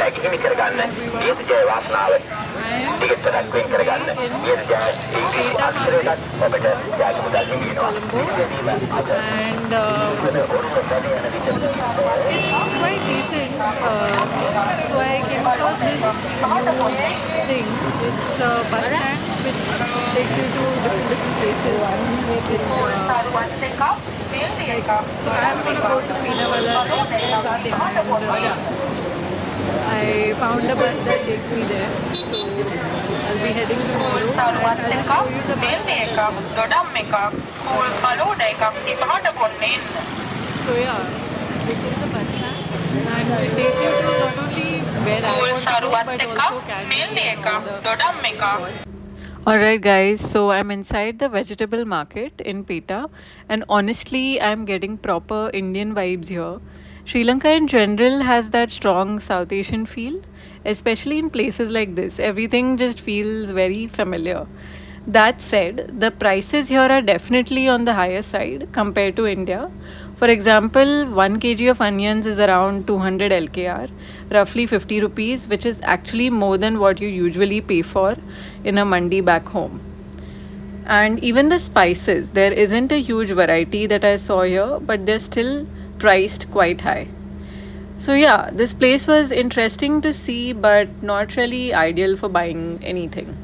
and it's quite decent. So I came across this new thing. It's a bus stand which takes you to different places. It's so I'm gonna go to Peenawala next, and I found a bus that takes me there. So I'll be heading tomorrow, and I'll just show you the bus. So yeah, this is the bus stand, and it takes you to not only where I want to go, but also Candy and all the spots. Alright, guys, so I'm inside the vegetable market in Peta, and honestly, I'm getting proper Indian vibes here. Sri Lanka in general has that strong South Asian feel, especially in places like this. Everything just feels very familiar. That said, the prices here are definitely on the higher side compared to India. For example, 1 kg of onions is around 200 LKR, roughly 50 rupees, which is actually more than what you usually pay for in a mandi back home. And even the spices, there isn't a huge variety that I saw here, but they're still priced quite high. So, yeah, this place was interesting to see, but not really ideal for buying anything.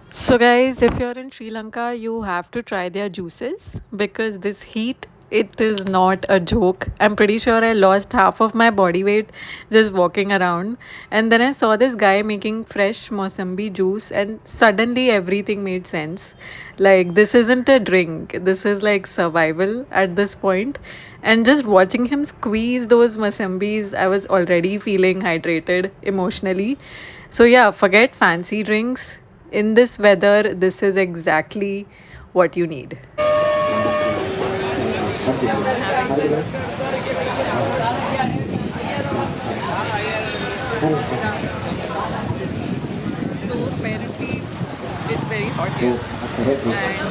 So, guys, if you're in Sri Lanka, you have to try their juices because this heat, it is not a joke. I'm pretty sure I lost half of my body weight just walking around. And then I saw this guy making fresh Mosambi juice, and suddenly everything made sense. Like, this isn't a drink, this is like survival at this point. And just watching him squeeze those Mosambis, I was already feeling hydrated emotionally. So, yeah, forget fancy drinks. In this weather, this is exactly what you need. So apparently, it's very hot here, and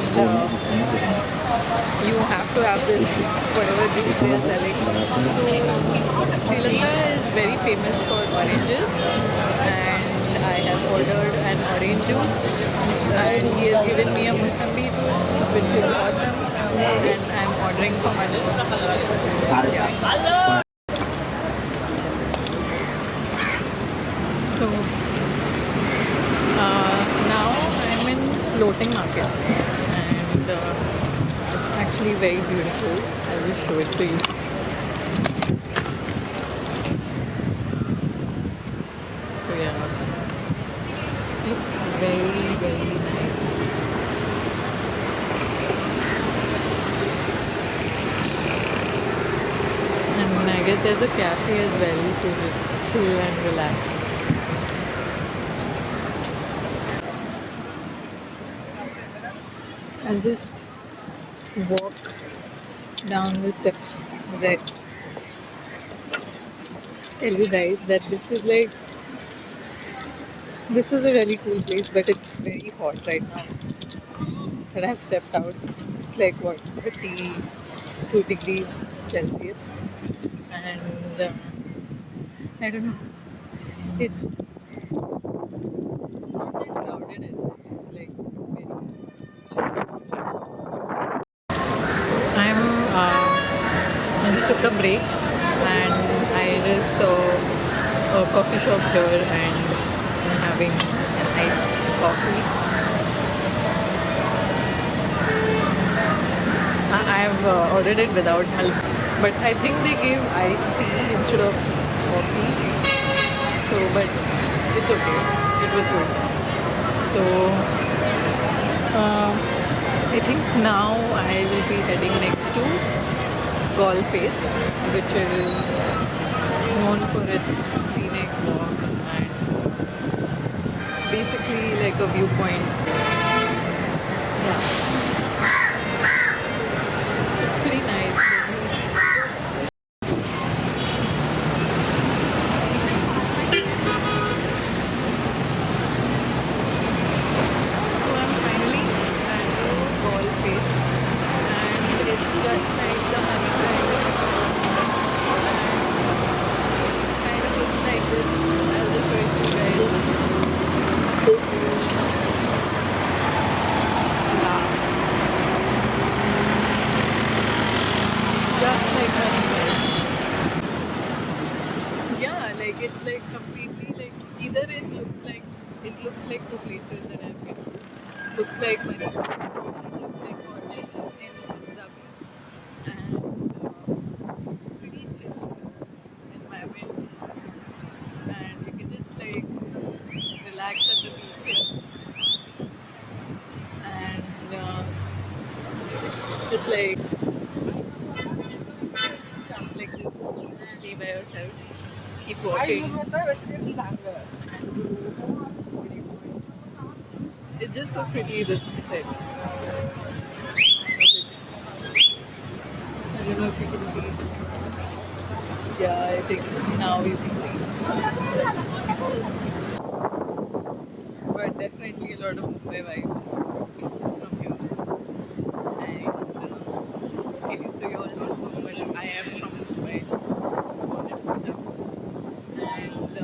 you have to have this whatever juice they are selling. So Sri Lanka is very famous for oranges, and I have ordered an orange juice, and he has given me a Musambi juice, which is awesome, and I'm ordering for my mom. So, yeah. So now I'm in floating market, and it's actually very beautiful. I'll just show it to you. So yeah, it's very nice. And I guess there's a cafe as well to just chill and relax. I'll just walk down the steps as I tell you guys that this is a really cool place, but it's very hot right now. But I've stepped out. It's like what, 32 degrees Celsius, and I don't know. It's not that crowded, is it? It's like very I'm I just took a break, and I just saw a coffee shop here, and I'm having an iced coffee. I've ordered it without milk, but I think they gave iced tea instead of coffee. So, but it's okay. It was good. So, I think now I will be heading next to Galle Face, which is known for its scenic walks and basically like a viewpoint. Yeah, it's pretty nice. So I'm finally at the Galle Face, and it's just like the Honeycomb, and kind of looks like this. Like it's like completely like either it looks like two places that I've been to. Looks like Manipur, it looks like Cornish in Abu Dhabi, and pretty chill environment, and you can just like relax at the beach here, and just like just be by yourself, keep walking. It's just so pretty this sunset. I don't know if you can see. Yeah, I think now you can see. But definitely a lot of Mumbai vibes from here. And okay, so you all don't know, but I am from Mumbai. And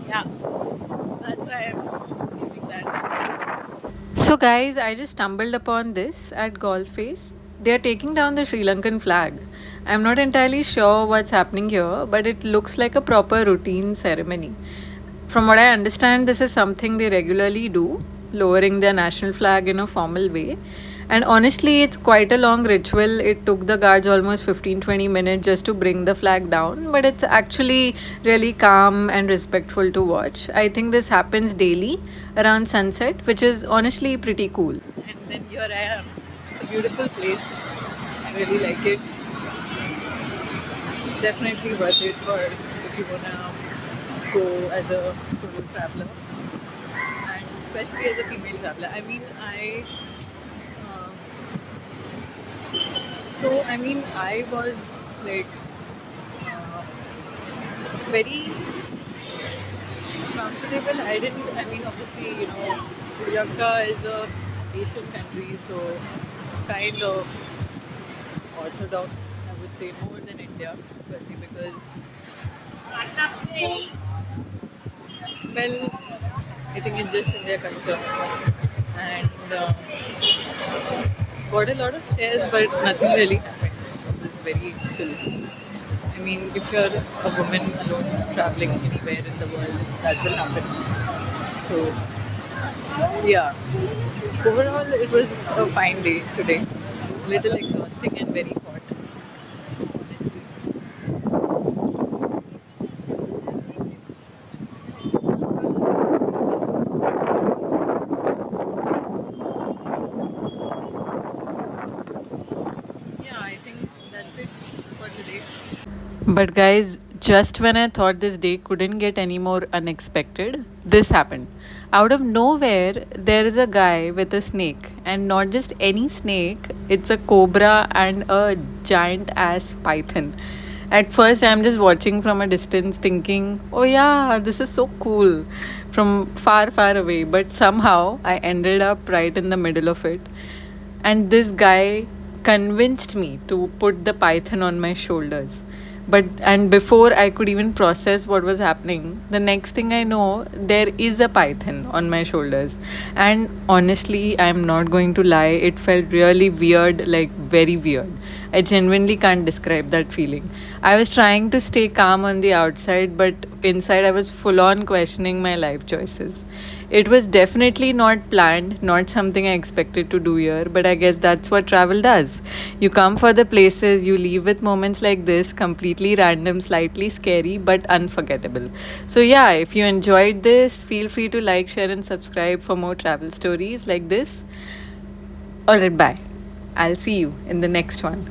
yeah, so that's why I'm giving that. So, guys, I just stumbled upon this at Golf Face. They are taking down the Sri Lankan flag. I'm not entirely sure what's happening here, but it looks like a proper routine ceremony. From what I understand, this is something they regularly do, lowering their national flag in a formal way. And honestly, it's quite a long ritual. It took the guards almost 15-20 minutes just to bring the flag down, but it's actually really calm and respectful to watch. I think this happens daily around sunset, which is honestly pretty cool. And then here I am. It's a beautiful place. I really like it. Definitely worth it for if you wanna go as a solo traveler, and especially as a female traveler. Um, I was like uh, very comfortable. Obviously, Sri Lanka is a Asian country, so it's kind of orthodox, I would say, more than India, firstly, because, well, I think it's just in their culture. And got a lot of stairs, but nothing really happened. It was very chill. If you're a woman alone traveling anywhere in the world, that will happen. So, yeah. Overall, it was a fine day today. Little exhausting and very hot, honestly. Yeah, I think that's it for today. But guys, just when I thought this day couldn't get any more unexpected, this happened. Out of nowhere, there is a guy with a snake, and not just any snake, it's a cobra and a giant ass python. At first, I'm just watching from a distance thinking, oh yeah, this is so cool from far, far away. But somehow, I ended up right in the middle of it. And this guy convinced me to put the python on my shoulders. And before I could even process what was happening, the next thing I know, there is a python on my shoulders. And honestly, I'm not going to lie, it felt really weird, like very weird. I genuinely can't describe that feeling. I was trying to stay calm on the outside, but inside I was full on questioning my life choices. It was definitely not planned, not something I expected to do here, but I guess that's what travel does. You come for the places, you leave with moments like this, completely random, slightly scary, but unforgettable. So, yeah, if you enjoyed this, feel free to like, share, and subscribe for more travel stories like this. Alright, bye. I'll see you in the next one.